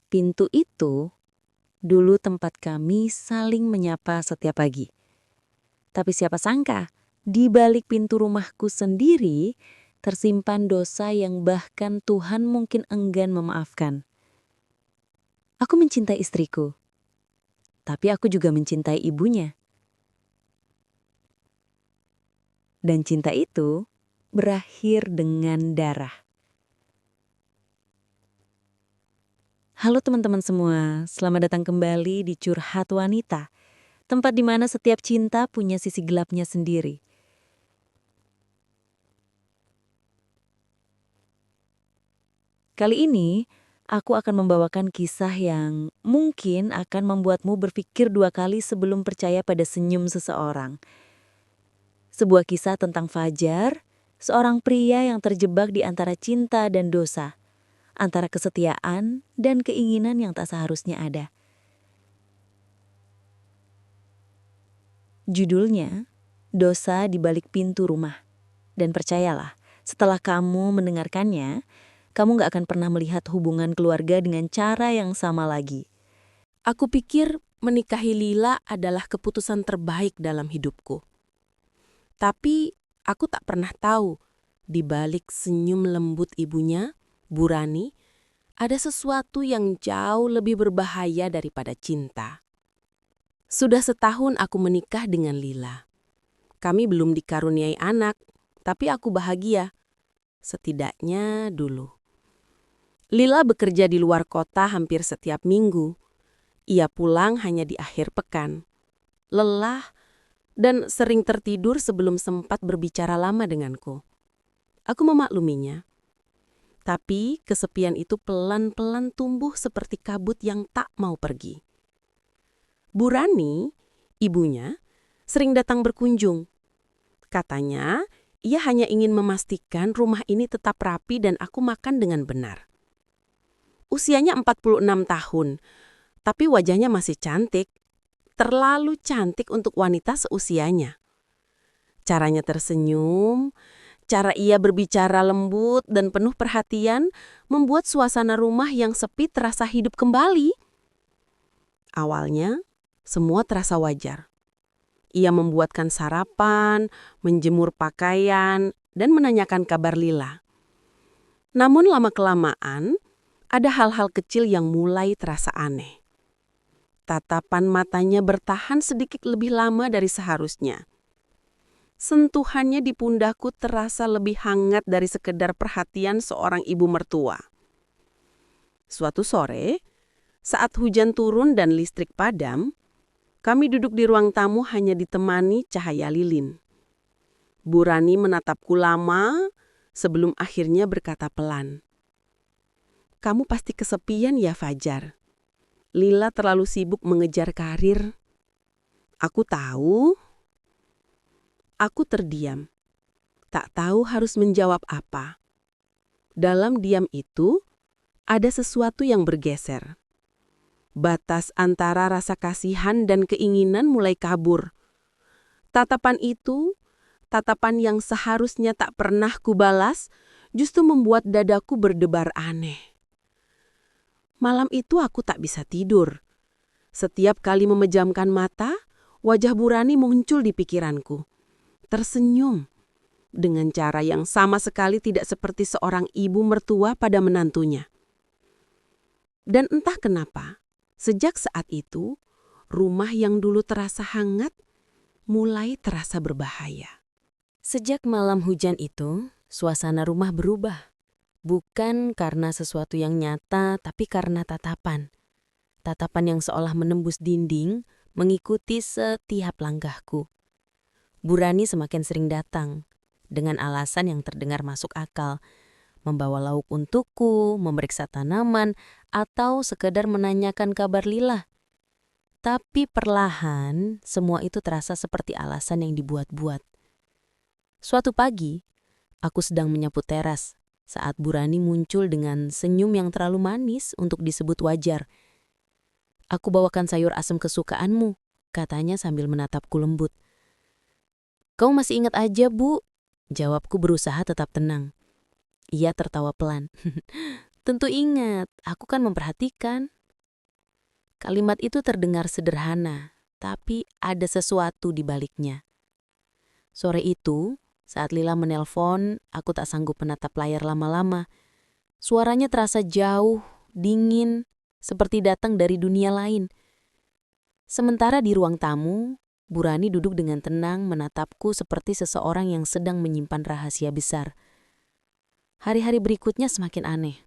Pintu itu dulu tempat kami saling menyapa setiap pagi. Tapi siapa sangka, di balik pintu rumahku sendiri tersimpan dosa yang bahkan Tuhan mungkin enggan memaafkan. Aku mencintai istriku, tapi aku juga mencintai ibunya. Dan cinta itu berakhir dengan darah. Halo teman-teman semua, selamat datang kembali di Curhat Wanita, tempat di mana setiap cinta punya sisi gelapnya sendiri. Kali ini, aku akan membawakan kisah yang mungkin akan membuatmu berpikir dua kali sebelum percaya pada senyum seseorang. Sebuah kisah tentang Fajar, seorang pria yang terjebak di antara cinta dan dosa, antara kesetiaan dan keinginan yang tak seharusnya ada. Judulnya, Dosa di Balik Pintu Rumah. Dan percayalah, setelah kamu mendengarkannya, kamu gak akan pernah melihat hubungan keluarga dengan cara yang sama lagi. Aku pikir menikahi Lila adalah keputusan terbaik dalam hidupku. Tapi aku tak pernah tahu, di balik senyum lembut ibunya, Bu Rani, ada sesuatu yang jauh lebih berbahaya daripada cinta. Sudah setahun aku menikah dengan Lila. Kami belum dikaruniai anak, tapi aku bahagia. Setidaknya dulu. Lila bekerja di luar kota hampir setiap minggu. Ia pulang hanya di akhir pekan. Lelah dan sering tertidur sebelum sempat berbicara lama denganku. Aku memakluminya. Tapi kesepian itu pelan-pelan tumbuh seperti kabut yang tak mau pergi. Bu Rani, ibunya, sering datang berkunjung. Katanya, ia hanya ingin memastikan rumah ini tetap rapi dan aku makan dengan benar. Usianya 46 tahun, tapi wajahnya masih cantik. Terlalu cantik untuk wanita seusianya. Caranya tersenyum, cara ia berbicara lembut dan penuh perhatian membuat suasana rumah yang sepi terasa hidup kembali. Awalnya, semua terasa wajar. Ia membuatkan sarapan, menjemur pakaian, dan menanyakan kabar Lila. Namun lama-kelamaan, ada hal-hal kecil yang mulai terasa aneh. Tatapan matanya bertahan sedikit lebih lama dari seharusnya. Sentuhannya di pundakku terasa lebih hangat dari sekedar perhatian seorang ibu mertua. Suatu sore, saat hujan turun dan listrik padam, kami duduk di ruang tamu hanya ditemani cahaya lilin. Bu Rani menatapku lama sebelum akhirnya berkata pelan, "Kamu pasti kesepian ya, Fajar. Lila terlalu sibuk mengejar karir." Aku tahu. Aku terdiam. Tak tahu harus menjawab apa. Dalam diam itu, ada sesuatu yang bergeser. Batas antara rasa kasihan dan keinginan mulai kabur. Tatapan itu, tatapan yang seharusnya tak pernah kubalas, justru membuat dadaku berdebar aneh. Malam itu aku tak bisa tidur. Setiap kali memejamkan mata, wajah Bu Rani muncul di pikiranku. Tersenyum, dengan cara yang sama sekali tidak seperti seorang ibu mertua pada menantunya. Dan entah kenapa, sejak saat itu, rumah yang dulu terasa hangat, mulai terasa berbahaya. Sejak malam hujan itu, suasana rumah berubah. Bukan karena sesuatu yang nyata, tapi karena tatapan. Tatapan yang seolah menembus dinding, mengikuti setiap langkahku. Bu Rani semakin sering datang, dengan alasan yang terdengar masuk akal. Membawa lauk untukku, memeriksa tanaman, atau sekedar menanyakan kabar Lila. Tapi perlahan, semua itu terasa seperti alasan yang dibuat-buat. Suatu pagi, aku sedang menyapu teras saat Bu Rani muncul dengan senyum yang terlalu manis untuk disebut wajar. "Aku bawakan sayur asam kesukaanmu," katanya sambil menatapku lembut. "Kau masih ingat aja, Bu?" Jawabku berusaha tetap tenang. Ia tertawa pelan. "Tentu ingat, aku kan memperhatikan." Kalimat itu terdengar sederhana, tapi ada sesuatu di baliknya. Sore itu, saat Lila menelpon, aku tak sanggup menatap layar lama-lama. Suaranya terasa jauh, dingin, seperti datang dari dunia lain. Sementara di ruang tamu, Bu Rani duduk dengan tenang menatapku seperti seseorang yang sedang menyimpan rahasia besar. Hari-hari berikutnya semakin aneh.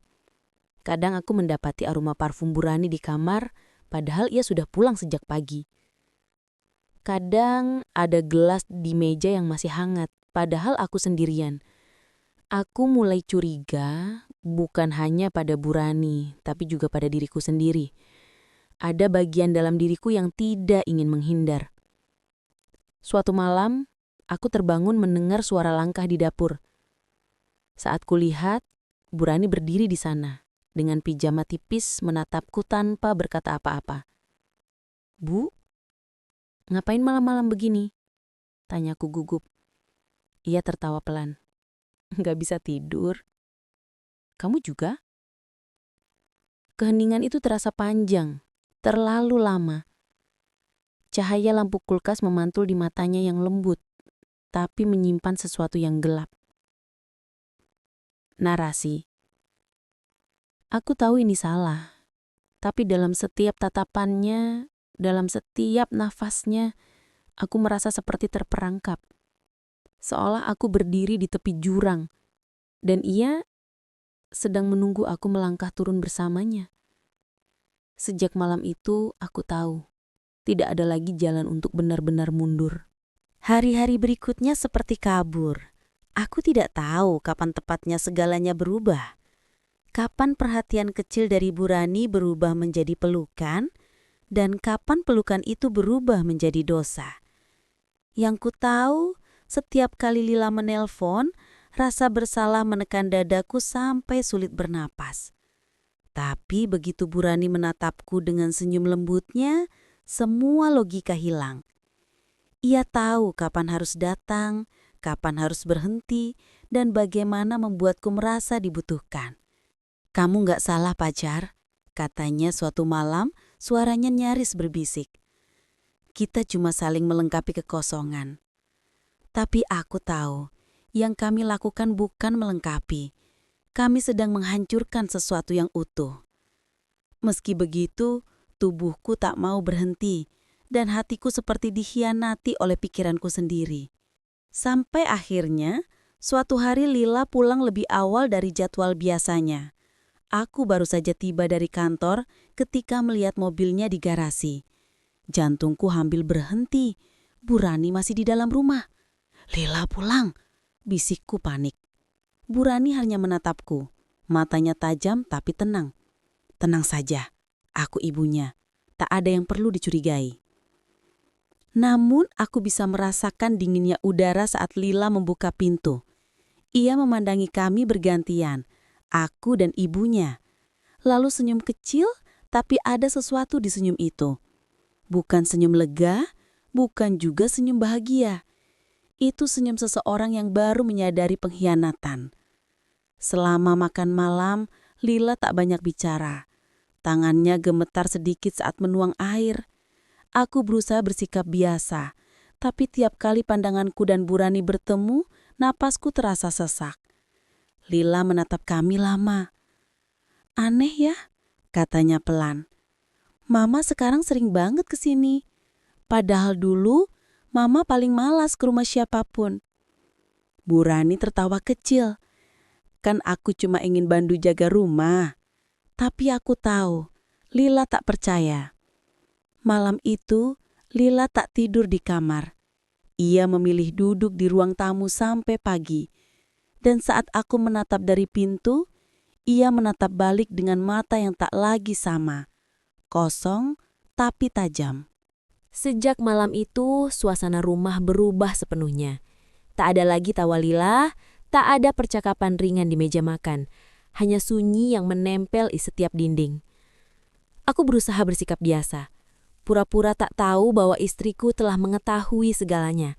Kadang aku mendapati aroma parfum Bu Rani di kamar, padahal ia sudah pulang sejak pagi. Kadang ada gelas di meja yang masih hangat, padahal aku sendirian. Aku mulai curiga bukan hanya pada Bu Rani, tapi juga pada diriku sendiri. Ada bagian dalam diriku yang tidak ingin menghindar. Suatu malam, aku terbangun mendengar suara langkah di dapur. Saat kulihat, Bu Rani berdiri di sana, dengan pijama tipis menatapku tanpa berkata apa-apa. "Bu, ngapain malam-malam begini?" tanyaku gugup. Ia tertawa pelan. "Nggak bisa tidur." "Kamu juga?" Keheningan itu terasa panjang, terlalu lama. Cahaya lampu kulkas memantul di matanya yang lembut, tapi menyimpan sesuatu yang gelap. Narasi. Aku tahu ini salah, tapi dalam setiap tatapannya, dalam setiap nafasnya, aku merasa seperti terperangkap. Seolah aku berdiri di tepi jurang, dan ia sedang menunggu aku melangkah turun bersamanya. Sejak malam itu, aku tahu, tidak ada lagi jalan untuk benar-benar mundur. Hari-hari berikutnya seperti kabur. Aku tidak tahu kapan tepatnya segalanya berubah. Kapan perhatian kecil dari Bu Rani berubah menjadi pelukan, dan kapan pelukan itu berubah menjadi dosa. Yang ku tahu, setiap kali Lila menelpon, rasa bersalah menekan dadaku sampai sulit bernapas. Tapi begitu Bu Rani menatapku dengan senyum lembutnya, semua logika hilang. Ia tahu kapan harus datang, kapan harus berhenti, dan bagaimana membuatku merasa dibutuhkan. "Kamu gak salah, pacar," katanya suatu malam, suaranya nyaris berbisik. "Kita cuma saling melengkapi kekosongan." Tapi aku tahu, yang kami lakukan bukan melengkapi. Kami sedang menghancurkan sesuatu yang utuh. Meski begitu, tubuhku tak mau berhenti, dan hatiku seperti dikhianati oleh pikiranku sendiri. Sampai akhirnya, suatu hari Lila pulang lebih awal dari jadwal biasanya. Aku baru saja tiba dari kantor ketika melihat mobilnya di garasi. Jantungku hampir berhenti. Bu Rani masih di dalam rumah. "Lila pulang," bisikku panik. Bu Rani hanya menatapku, matanya tajam tapi tenang. "Tenang saja, aku ibunya. Tak ada yang perlu dicurigai." Namun aku bisa merasakan dinginnya udara saat Lila membuka pintu. Ia memandangi kami bergantian, aku dan ibunya. Lalu senyum kecil, tapi ada sesuatu di senyum itu. Bukan senyum lega, bukan juga senyum bahagia. Itu senyum seseorang yang baru menyadari pengkhianatan. Selama makan malam, Lila tak banyak bicara. Tangannya gemetar sedikit saat menuang air. Aku berusaha bersikap biasa, tapi tiap kali pandanganku dan Bu Rani bertemu, napasku terasa sesak. Lila menatap kami lama. "Aneh ya," katanya pelan. "Mama sekarang sering banget ke sini. Padahal dulu, Mama paling malas ke rumah siapapun." Bu Rani tertawa kecil. "Kan aku cuma ingin bantu jaga rumah." Tapi aku tahu, Lila tak percaya. Malam itu, Lila tak tidur di kamar. Ia memilih duduk di ruang tamu sampai pagi. Dan saat aku menatap dari pintu, ia menatap balik dengan mata yang tak lagi sama. Kosong, tapi tajam. Sejak malam itu, suasana rumah berubah sepenuhnya. Tak ada lagi tawa Lila, tak ada percakapan ringan di meja makan. Hanya sunyi yang menempel di setiap dinding. Aku berusaha bersikap biasa. Pura-pura tak tahu bahwa istriku telah mengetahui segalanya.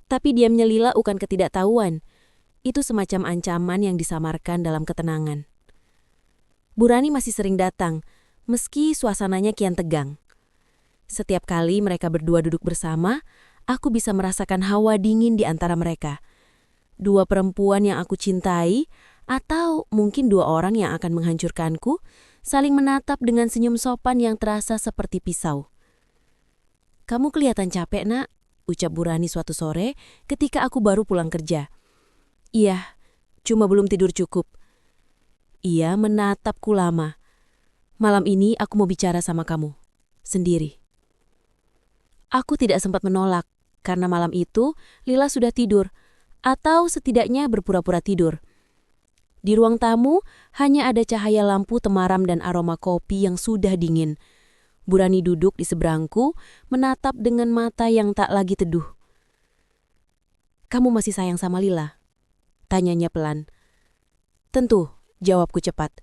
Tapi diamnya Lila bukan ketidaktahuan. Itu semacam ancaman yang disamarkan dalam ketenangan. Bu Rani masih sering datang, meski suasananya kian tegang. Setiap kali mereka berdua duduk bersama, aku bisa merasakan hawa dingin di antara mereka. Dua perempuan yang aku cintai, atau mungkin dua orang yang akan menghancurkanku, saling menatap dengan senyum sopan yang terasa seperti pisau. "Kamu kelihatan capek, Nak," ucap Bu Rani suatu sore ketika aku baru pulang kerja. "Iya, cuma belum tidur cukup." Ia menatapku lama. "Malam ini aku mau bicara sama kamu, sendiri." Aku tidak sempat menolak, karena malam itu Lila sudah tidur, atau setidaknya berpura-pura tidur. Di ruang tamu hanya ada cahaya lampu temaram dan aroma kopi yang sudah dingin. Bu Rani duduk di seberangku, menatap dengan mata yang tak lagi teduh. "Kamu masih sayang sama Lila?" tanyanya pelan. "Tentu," jawabku cepat.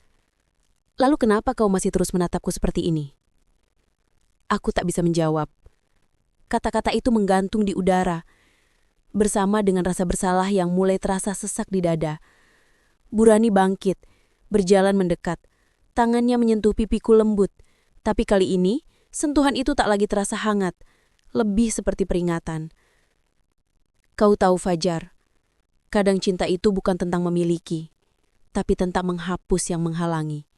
"Lalu kenapa kau masih terus menatapku seperti ini?" Aku tak bisa menjawab. Kata-kata itu menggantung di udara, bersama dengan rasa bersalah yang mulai terasa sesak di dada. Bu Rani bangkit, berjalan mendekat. Tangannya menyentuh pipiku lembut. Tapi kali ini, sentuhan itu tak lagi terasa hangat, lebih seperti peringatan. "Kau tahu, Fajar, kadang cinta itu bukan tentang memiliki, tapi tentang menghapus yang menghalangi."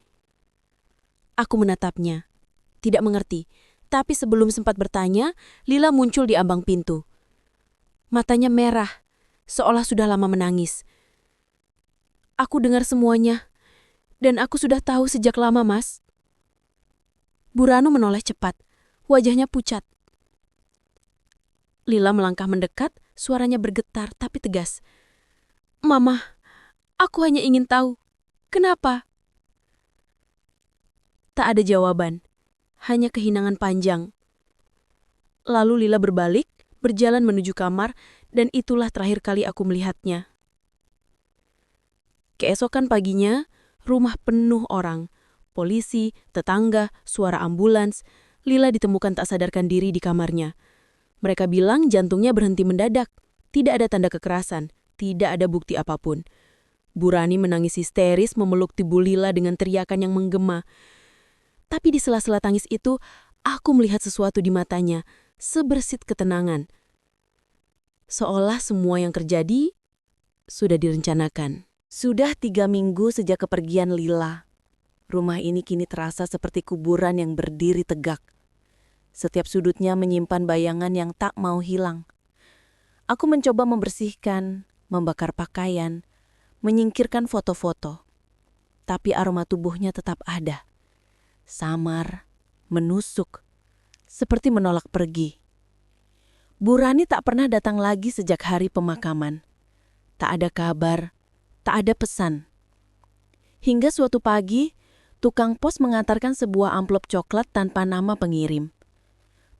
Aku menatapnya, tidak mengerti, tapi sebelum sempat bertanya, Lila muncul di ambang pintu. Matanya merah, seolah sudah lama menangis. "Aku dengar semuanya, dan aku sudah tahu sejak lama, Mas." Bu Ranu menoleh cepat, wajahnya pucat. Lila melangkah mendekat, suaranya bergetar tapi tegas. "Mama, aku hanya ingin tahu, kenapa?" Tak ada jawaban, hanya kehinangan panjang. Lalu Lila berbalik, berjalan menuju kamar, dan itulah terakhir kali aku melihatnya. Keesokan paginya, rumah penuh orang. Polisi, tetangga, suara ambulans. Lila ditemukan tak sadarkan diri di kamarnya. Mereka bilang jantungnya berhenti mendadak. Tidak ada tanda kekerasan, tidak ada bukti apapun. Bu Rani menangis histeris memeluk tubuh Lila dengan teriakan yang menggema. Tapi di sela-sela tangis itu, aku melihat sesuatu di matanya, sebersit ketenangan. Seolah semua yang terjadi sudah direncanakan. Sudah 3 minggu sejak kepergian Lila. Rumah ini kini terasa seperti kuburan yang berdiri tegak. Setiap sudutnya menyimpan bayangan yang tak mau hilang. Aku mencoba membersihkan, membakar pakaian, menyingkirkan foto-foto. Tapi aroma tubuhnya tetap ada. Samar, menusuk, seperti menolak pergi. Bu Rani tak pernah datang lagi sejak hari pemakaman. Tak ada kabar, tak ada pesan. Hingga suatu pagi, tukang pos mengantarkan sebuah amplop coklat tanpa nama pengirim.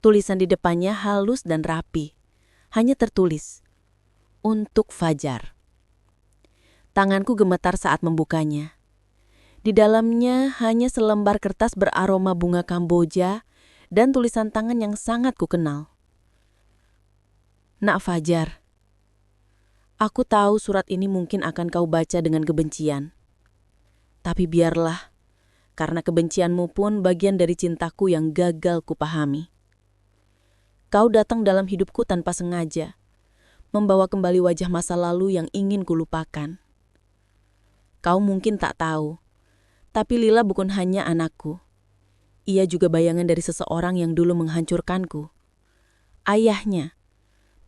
Tulisan di depannya halus dan rapi. Hanya tertulis, "Untuk Fajar." Tanganku gemetar saat membukanya. Di dalamnya hanya selembar kertas beraroma bunga Kamboja dan tulisan tangan yang sangat kukenal. "Nak Fajar, aku tahu surat ini mungkin akan kau baca dengan kebencian. Tapi biarlah, karena kebencianmu pun bagian dari cintaku yang gagal kupahami. Kau datang dalam hidupku tanpa sengaja, membawa kembali wajah masa lalu yang ingin kulupakan. Kau mungkin tak tahu, tapi Lila bukan hanya anakku. Ia juga bayangan dari seseorang yang dulu menghancurkanku. Ayahnya,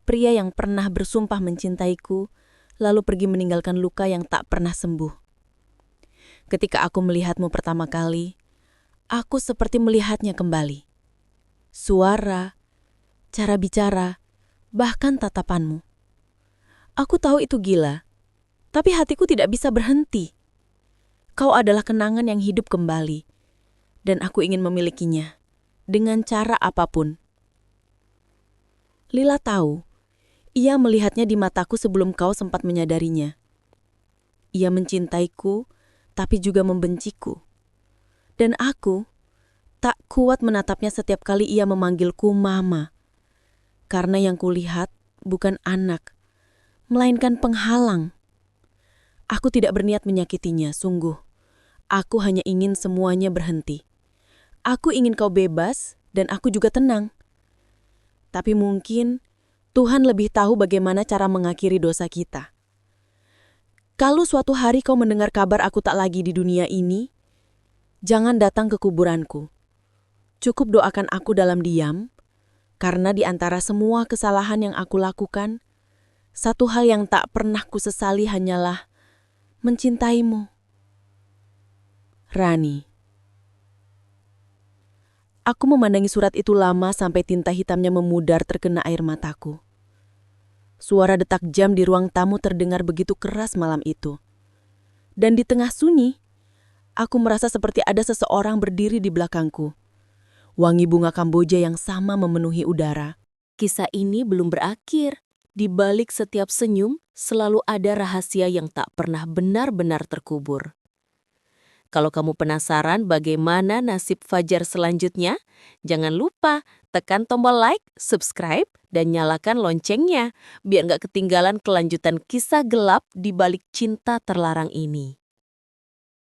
pria yang pernah bersumpah mencintaiku, lalu pergi meninggalkan luka yang tak pernah sembuh. Ketika aku melihatmu pertama kali, aku seperti melihatnya kembali. Suara, cara bicara, bahkan tatapanmu. Aku tahu itu gila, tapi hatiku tidak bisa berhenti. Kau adalah kenangan yang hidup kembali, dan aku ingin memilikinya, dengan cara apapun." Lila tahu, ia melihatnya di mataku sebelum kau sempat menyadarinya. Ia mencintaiku, tapi juga membenciku. Dan aku tak kuat menatapnya setiap kali ia memanggilku Mama. Karena yang kulihat bukan anak, melainkan penghalang. Aku tidak berniat menyakitinya, sungguh. Aku hanya ingin semuanya berhenti. Aku ingin kau bebas dan aku juga tenang. Tapi mungkin Tuhan lebih tahu bagaimana cara mengakhiri dosa kita. Kalau suatu hari kau mendengar kabar aku tak lagi di dunia ini, jangan datang ke kuburanku. Cukup doakan aku dalam diam, karena di antara semua kesalahan yang aku lakukan, satu hal yang tak pernah kusesali hanyalah mencintaimu. Rani. Aku memandangi surat itu lama sampai tinta hitamnya memudar terkena air mataku. Suara detak jam di ruang tamu terdengar begitu keras malam itu. Dan di tengah sunyi, aku merasa seperti ada seseorang berdiri di belakangku. Wangi bunga Kamboja yang sama memenuhi udara. Kisah ini belum berakhir. Di balik setiap senyum, selalu ada rahasia yang tak pernah benar-benar terkubur. Kalau kamu penasaran bagaimana nasib Fajar selanjutnya, jangan lupa tekan tombol like, subscribe, dan nyalakan loncengnya biar nggak ketinggalan kelanjutan kisah gelap di balik cinta terlarang ini.